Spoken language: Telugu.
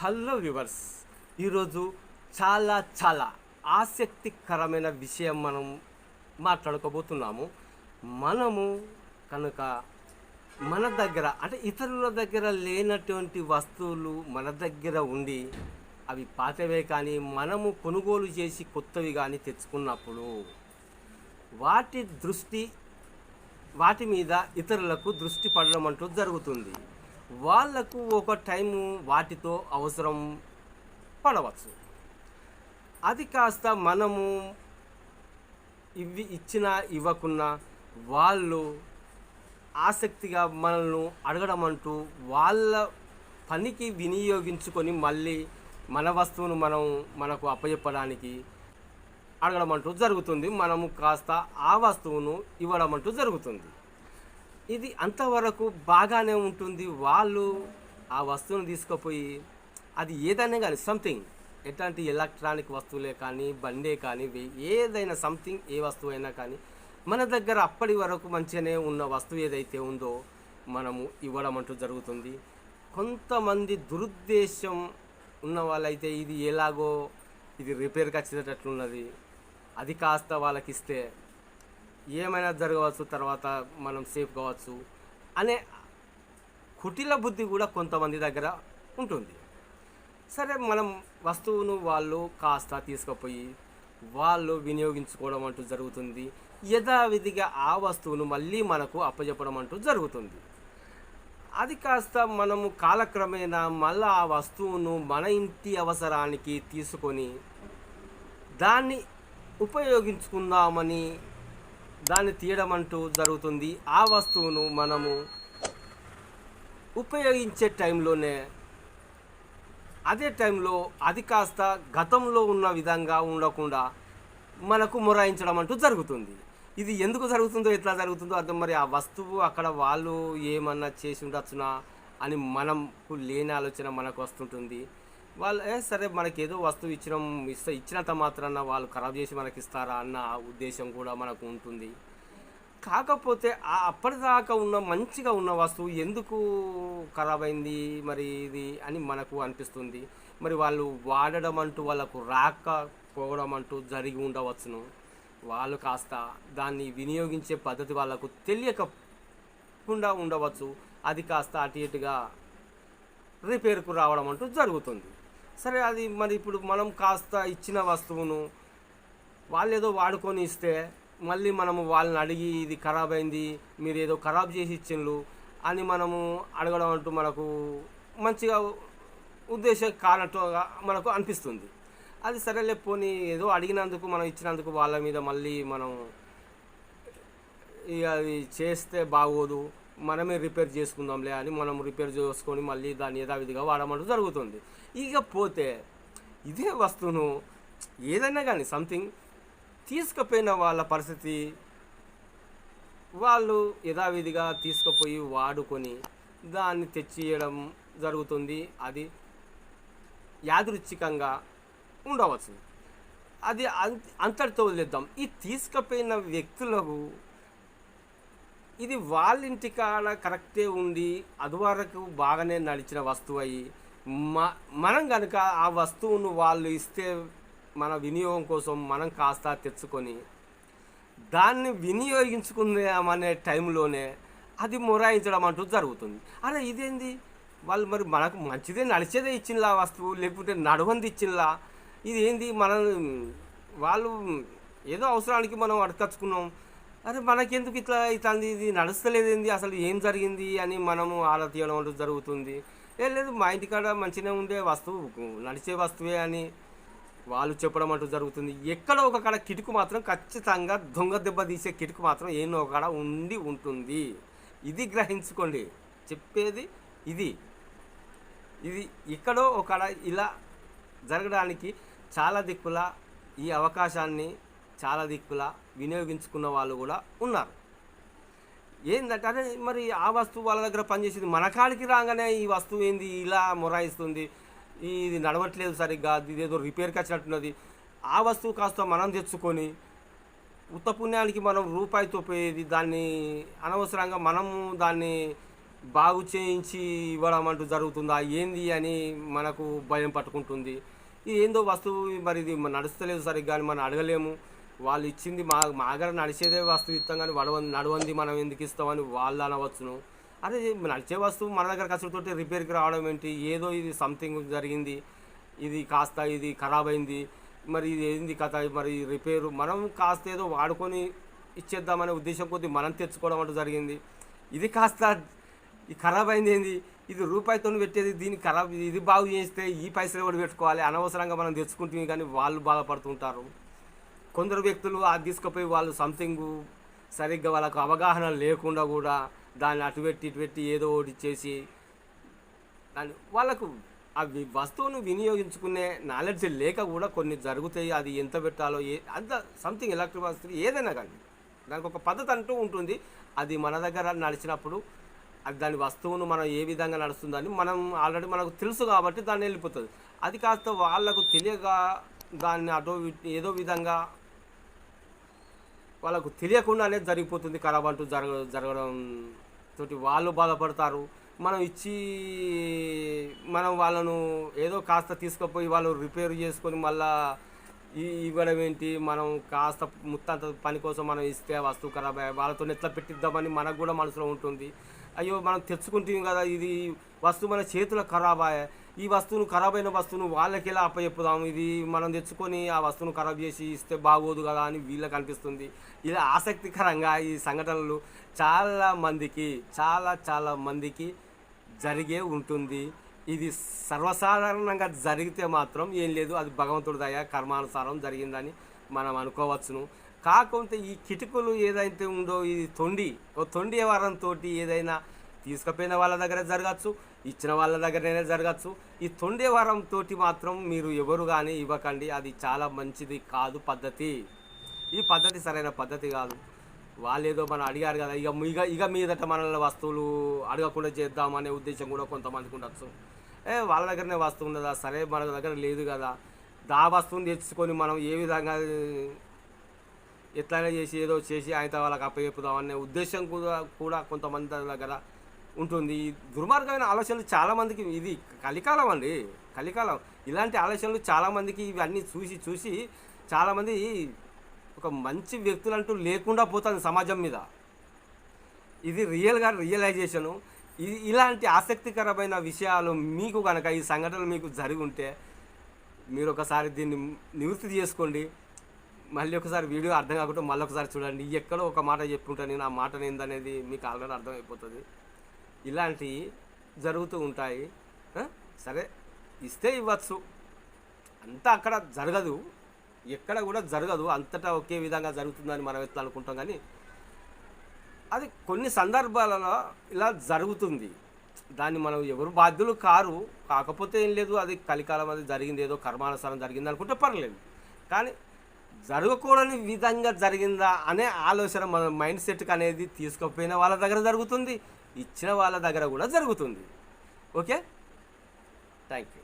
హలో వ్యూవర్స్, ఈరోజు చాలా చాలా ఆసక్తికరమైన విషయం మనం మాట్లాడుకోబోతున్నాము. మనము కనుక మన దగ్గర అంటే ఇతరుల దగ్గర లేనటువంటి వస్తువులు మన దగ్గర ఉండి అవి పాతవే కానీ మనము కొనుగోలు చేసి కొత్తవి కానీ తెచ్చుకున్నప్పుడు వాటి దృష్టి వాటి మీద ఇతరులకు దృష్టి పడడం అంటూ జరుగుతుంది. వాళ్లకు ఒక టైము వాటితో అవసరం పడవచ్చు. అది కాస్త మనము ఇవి ఇచ్చినా ఇవ్వకున్నా వాళ్ళు ఆసక్తిగా మనల్ని అడగడం అంటూ వాళ్ళ పనికి వినియోగించుకొని మళ్ళీ మన వస్తువును మనకు అప్పచెప్పడానికి అడగడం అంటూ జరుగుతుంది. మనము కాస్త ఆ వస్తువును ఇవ్వడం అంటూ జరుగుతుంది. ఇది అంతవరకు బాగానే ఉంటుంది. వాళ్ళు ఆ వస్తువును తీసుకుపోయి అది ఏదైనా కానీ సంథింగ్ ఎట్లాంటి ఎలక్ట్రానిక్ వస్తువులే కానీ బండే కానీ ఏదైనా సంథింగ్ ఏ వస్తువు అయినా కానీ మన దగ్గర అప్పటి వరకు మంచిగానే ఉన్న వస్తువు ఏదైతే ఉందో మనము ఇవ్వడం అంటూ జరుగుతుంది. కొంతమంది దురుద్దేశం ఉన్న వాళ్ళైతే ఇది ఎలాగో ఇది రిపేర్కి వచ్చేటట్లున్నది, అది కాస్త వాళ్ళకి ఇస్తే ఏమైనా జరగవచ్చు, తర్వాత మనం సేఫ్ కావచ్చు అనే కుటిల బుద్ధి కూడా కొంతమంది దగ్గర ఉంటుంది. సరే, మనం వస్తువును వాళ్ళు కాస్త తీసుకుపోయి వాళ్ళు వినియోగించుకోవడం అంటూ జరుగుతుంది. యథావిధిగా ఆ వస్తువును మళ్ళీ మనకు అప్పచెప్పడం అంటూ జరుగుతుంది. అది కాస్త మనము కాలక్రమేణా మళ్ళీ ఆ వస్తువును మన ఇంటి అవసరానికి తీసుకొని దాన్ని ఉపయోగించుకుందామని దాన్ని తీయడం అంటూ జరుగుతుంది. ఆ వస్తువును మనము ఉపయోగించే టైంలోనే అదే టైంలో అది కాస్త గతంలో ఉన్న విధంగా ఉండకుండా మనకు మొరాయించడం అంటూ జరుగుతుంది. ఇది ఎందుకు జరుగుతుందో ఎట్లా జరుగుతుందో అర్థం. మరి ఆ వస్తువు అక్కడ వాళ్ళు ఏమన్నా చేసి ఉండొచ్చునా అని మనకు లేని ఆలోచన మనకు వస్తుంటుంది. వాళ్ళు సరే మనకి ఏదో వస్తువు ఇచ్చినంత మాత్రాన వాళ్ళు ఖరాబ్ చేసి మనకి ఇస్తారా అన్న ఉద్దేశం కూడా మనకు ఉంటుంది. కాకపోతే అప్పటిదాకా ఉన్న మంచిగా ఉన్న వస్తువు ఎందుకు ఖరాబ్ అయింది మరి ఇది అని మనకు అనిపిస్తుంది. మరి వాళ్ళు వాడడం అంటూ వాళ్ళకు రాకపోవడం అంటూ జరిగి ఉండవచ్చును. వాళ్ళు కాస్త దాన్ని వినియోగించే పద్ధతి వాళ్ళకు తెలియకుండా ఉండవచ్చు. అది కాస్త అటు ఇటుగా రిపేర్కు రావడం అంటూ జరుగుతుంది. సరే, అది మరి ఇప్పుడు మనం కాస్త ఇచ్చిన వస్తువును వాళ్ళు ఏదో వాడుకొని ఇస్తే మళ్ళీ మనము వాళ్ళని అడిగి ఇది ఖరాబ్ అయింది, మీరు ఏదో ఖరాబ్ చేసి ఇచ్చిండ్రు అని మనము అడగడం అంటూ మనకు మంచిగా ఉద్దేశం కానట్టుగా మనకు అనిపిస్తుంది. అది సరేలే, పోనీ ఏదో అడిగినందుకు మనం ఇచ్చినందుకు వాళ్ళ మీద మళ్ళీ మనం ఇక అది చేస్తే బాగోదు, మనమే రిపేర్ చేసుకుందాంలే అని మనం రిపేర్ చేసుకొని మళ్ళీ దాన్ని యథావిధిగా వాడమంటూ జరుగుతుంది. ఇకపోతే ఇదే వస్తువును ఏదైనా కానీ సంథింగ్ తీసుకుపోయిన వాళ్ళ పరిస్థితి, వాళ్ళు యథావిధిగా తీసుకుపోయి వాడుకొని దాన్ని తెచ్చియడం జరుగుతుంది. అది యాదృచ్ఛికంగా ఉండవచ్చు. అది అంతటితో వదిలేద్దాం. ఈ తీసుకుపోయిన వ్యక్తులకు ఇది వాళ్ళ ఇంటికాడ కరెక్టే ఉండి అదివరకు బాగానే నడిచిన వస్తువు అయ్యి మనం కనుక ఆ వస్తువును వాళ్ళు ఇస్తే మన వినియోగం కోసం మనం కాస్త తెచ్చుకొని దాన్ని వినియోగించుకుందామనే టైంలోనే అది మొరాయించడం అంటూ జరుగుతుంది. అరే ఇదేంది, వాళ్ళు మరి మనకు మంచిదే నడిచేదే ఇచ్చినలా వస్తువు, లేకపోతే నడవంది ఇచ్చినలా, ఇది ఏంది వాళ్ళు ఏదో అవసరానికి మనం అడకచ్చుకున్నాం, అరే మనకెందుకు ఇట్లా అవుతుంది, ఇది నడుస్తలేదేంది, అసలు ఏం జరిగింది అని మనము ఆరా తీయడం అంటూ జరుగుతుంది. లేదు, మా ఇంటికాడ మంచిగా ఉండే వస్తువు నడిచే వస్తువే అని వాళ్ళు చెప్పడం అంటూ జరుగుతుంది. ఎక్కడో ఒక కాడ కిటుకు మాత్రం ఖచ్చితంగా దొంగ దెబ్బ తీసే కిటుకు మాత్రం ఏదో ఒక కాడ ఉంటుంది. ఇది గ్రహించుకోండి, చెప్పేది ఇది ఎక్కడో ఒక కాడ ఇలా జరగడానికి చాలా దిక్కుల ఈ అవకాశాన్ని చాలా దిక్కుల వినియోగించుకున్న వాళ్ళు కూడా ఉన్నారు. ఏంటంటే అరే మరి ఆ వస్తువు వాళ్ళ దగ్గర పనిచేసింది, మన కాడికి రాగానే ఈ వస్తువు ఏంది ఇలా మొరాయిస్తుంది, ఇది నడవట్లేదు సరిగ్గా, ఇదేదో రిపేర్కి వచ్చినట్టున్నది, ఆ వస్తువు కాస్త మనం తెచ్చుకొని ఉత్త పుణ్యానికి మనం రూపాయితో పోయేది దాన్ని అనవసరంగా మనము దాన్ని బాగు చేయించి ఇవ్వడం అంటూ జరుగుతుందా ఏంది అని మనకు భయం పట్టుకుంటుంది. ఇది ఏందో వస్తువు మరి ఇది నడుస్తలేదు సరిగ్గా అని మనం అడగలేము. వాళ్ళు ఇచ్చింది మా దగ్గర నడిచేదే వస్తువు ఇస్తాం కానీ నడవంది మనం ఎందుకు ఇస్తామని వాళ్ళు అనవచ్చును. అదే నడిచే వస్తువు మన దగ్గర కసురుతోటి రిపేర్కి రావడం ఏంటి, ఏదో ఇది సంథింగ్ జరిగింది, ఇది కాస్త ఇది ఖరాబ్ అయింది, మరి ఇది ఏంది కథ, మరి రిపేరు మనం కాస్త ఏదో వాడుకొని ఇచ్చేద్దామనే ఉద్దేశం కొద్దీ మనం తెచ్చుకోవడం అంటూ జరిగింది. ఇది కాస్త ఈ ఖరాబ్ అయింది ఏంది, ఇది రూపాయితో పెట్టేది, దీన్ని ఖరాబ్ ఇది బాగు చేస్తే ఈ పైసలు కూడా పెట్టుకోవాలి, అనవసరంగా మనం తెచ్చుకుంటుంది కానీ వాళ్ళు బాధపడుతుంటారు. కొందరు వ్యక్తులు అది తీసుకుపోయి వాళ్ళు సంథింగ్ సరిగ్గా వాళ్ళకు అవగాహన లేకుండా కూడా దాన్ని అటు పెట్టి ఇటు పెట్టి ఏదో ఒకటి చేసి దాన్ని వాళ్ళకు ఆ వస్తువును వినియోగించుకునే నాలెడ్జ్ లేక కూడా కొన్ని జరుగుతాయి. అది ఎంత పెట్టాలో అంత సంథింగ్ ఎలక్ట్రిక్ వస్తువు ఏదైనా కానీ దానికి ఒక పద్ధతి అంటూ ఉంటుంది. అది మన దగ్గర నడిచినప్పుడు అది దాని వస్తువును మనం ఏ విధంగా నడుస్తుందని మనం ఆల్రెడీ మనకు తెలుసు కాబట్టి దాన్ని వెళ్ళిపోతుంది. అది కాస్త వాళ్ళకు తెలియక దాన్ని అటో ఏదో విధంగా వాళ్ళకు తెలియకుండానే జరిగిపోతుంది. ఖరాబ్ అంటూ జరగడం తోటి వాళ్ళు బాధపడతారు. మనం ఇచ్చి మనం వాళ్ళను ఏదో కాస్త తీసుకుపోయి వాళ్ళు రిపేర్ చేసుకొని మళ్ళా ఇవ్వడం ఏంటి, మనం కాస్త ముత్తంత పని కోసం మనం ఇస్తే వస్తువు ఖరాబ్ అయ్యా వాళ్ళతో ఎట్లా పెట్టిద్దామని మనకు కూడా మనసులో ఉంటుంది. అయ్యో మనం తెచ్చుకుంటాం కదా, ఇది వస్తువు మన చేతులకు ఖరాబ్ అయ్యా, ఈ వస్తువును ఖరాబ్ అయిన వస్తువును వాళ్ళకి ఎలా అప్పచెప్పుదాం, ఇది మనం తెచ్చుకొని ఆ వస్తువును ఖరాబ్ చేసి ఇస్తే బాగోదు కదా అని వీళ్ళకి అనిపిస్తుంది. ఇలా ఆసక్తికరంగా ఈ సంఘటనలు చాలా మందికి జరిగే ఉంటుంది. ఇది సర్వసాధారణంగా జరిగితే మాత్రం ఏం లేదు, అది భగవంతుడి దయ కర్మానుసారం జరిగిందని మనం అనుకోవచ్చును. కాకపోతే ఈ కిటుకులు ఏదైతే ఉందో ఇది తొండి వ్యవహారంతో ఏదైనా తీసుకుపోయిన వాళ్ళ దగ్గర జరగచ్చు, ఇచ్చిన వాళ్ళ దగ్గరనే జరగచ్చు. ఈ తొండి వ్యవహారంతో మాత్రం మీరు ఎవరు కానీ ఇవ్వకండి, అది చాలా మంచిది కాదు పద్ధతి. ఈ పద్ధతి సరైన పద్ధతి కాదు. వాళ్ళు ఏదో మనం అడిగారు కదా, ఇక మీదట మనల్ని వస్తువులు అడగకుండా చేద్దామనే ఉద్దేశం కూడా కొంతమందికి ఉండొచ్చు. వాళ్ళ దగ్గరనే వస్తువు ఉన్నదా, సరే మన దగ్గర లేదు కదా, దా వస్తువుని తెచ్చుకొని మనం ఏ విధంగా ఎట్లయినా చేసి ఏదో చేసి ఆయన వాళ్ళకి అప్పచెప్పుదామనే ఉద్దేశం కూడా కొంతమంది దగ్గర ఉంటుంది. ఈ దుర్మార్గమైన ఆలోచనలు చాలామందికి, ఇది కలికాలం అండి, కలికాలం. ఇలాంటి ఆలోచనలు చాలామందికి ఇవన్నీ చూసి చాలామంది ఒక మంచి వ్యక్తులు అంటూ లేకుండా పోతుంది సమాజం మీద. ఇది రియలైజేషను. ఇలాంటి ఆసక్తికరమైన విషయాలు మీకు కనుక ఈ సంఘటనలు మీకు జరిగి ఉంటే మీరు ఒకసారి దీన్ని నివృత్తి చేసుకోండి. మళ్ళీ ఒకసారి వీడియో అర్థం కాకుండా మళ్ళీ ఒకసారి చూడండి. ఎక్కడో ఒక మాట చెప్పుకుంటాను నేను, ఆ మాట ఏందనేది మీకు ఆల్రెడీ అర్థమైపోతుంది. ఇలాంటివి జరుగుతూ ఉంటాయి. సరే ఇస్తే ఇవ్వచ్చు, అంతా అక్కడ జరగదు, ఎక్కడ కూడా జరగదు, అంతటా ఒకే విధంగా జరుగుతుందని మనం ఎట్లా అనుకుంటాం. కానీ అది కొన్ని సందర్భాలలో ఇలా జరుగుతుంది. దాన్ని మనం ఎవరు బాధ్యులు కారు. కాకపోతే ఏం లేదు, అది కలికాలం అది జరిగింది, ఏదో కర్మానుసారం జరిగింది అనుకుంటే పర్లేదు. కానీ జరగకూడని విధంగా జరిగిందా అనే ఆలోచన మన మైండ్ సెట్కి అనేది తీసుకుపోయిన వాళ్ళ దగ్గర జరుగుతుంది, ఇచ్చిన వాళ్ళ దగ్గర కూడా జరుగుతుంది. Okay, thank you.